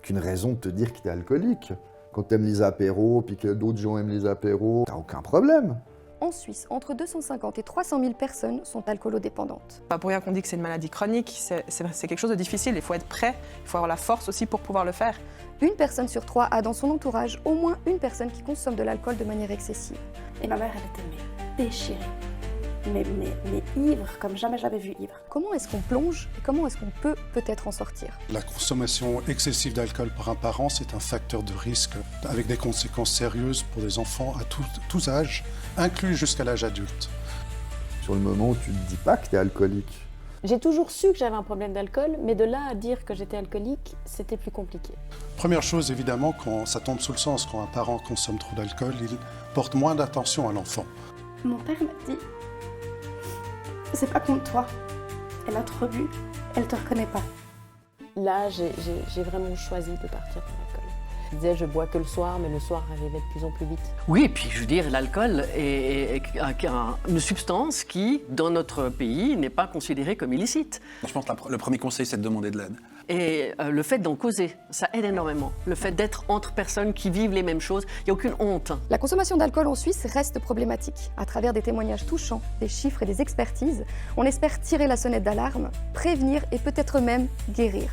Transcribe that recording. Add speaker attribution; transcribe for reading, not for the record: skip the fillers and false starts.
Speaker 1: aucune raison de te dire que t'es alcoolique. Quand t'aimes les apéros, puis que d'autres gens aiment les apéros, t'as aucun problème.
Speaker 2: En Suisse, entre 250 et 300 000 personnes sont alcoolodépendantes.
Speaker 3: Pas pour rien qu'on dit que c'est une maladie chronique, c'est quelque chose de difficile, il faut être prêt, il faut avoir la force aussi pour pouvoir le faire.
Speaker 2: Une personne sur 3 a dans son entourage au moins une personne qui consomme de l'alcool de manière excessive.
Speaker 4: Et ma mère, elle était déchirée, mais ivre, comme jamais je l'avais vue ivre.
Speaker 2: Comment est-ce qu'on plonge et comment est-ce qu'on peut peut-être en sortir?
Speaker 5: La consommation excessive d'alcool par un parent, c'est un facteur de risque avec des conséquences sérieuses pour les enfants à tous âges, inclus jusqu'à l'âge adulte.
Speaker 1: Sur le moment où tu te dis pas que t'es alcoolique.
Speaker 4: J'ai toujours su que j'avais un problème d'alcool, mais de là à dire que j'étais alcoolique, c'était plus compliqué.
Speaker 5: Première chose, évidemment, quand ça tombe sous le sens, quand un parent consomme trop d'alcool, il porte moins d'attention à l'enfant.
Speaker 4: Mon père m'a dit, c'est pas contre toi, elle a trop bu, elle te reconnaît pas. Là, j'ai vraiment choisi de partir de l'alcool. Je disais, je bois que le soir, mais le soir arrivait de plus en plus vite.
Speaker 6: Oui, et puis je veux dire, l'alcool est une substance qui, dans notre pays, n'est pas considérée comme illicite.
Speaker 7: Je pense que le premier conseil, c'est de demander de l'aide.
Speaker 6: Et le fait d'en causer, ça aide énormément. Le fait d'être entre personnes qui vivent les mêmes choses, il n'y a aucune honte.
Speaker 2: La consommation d'alcool en Suisse reste problématique. À travers des témoignages touchants, des chiffres et des expertises, on espère tirer la sonnette d'alarme, prévenir et peut-être même guérir.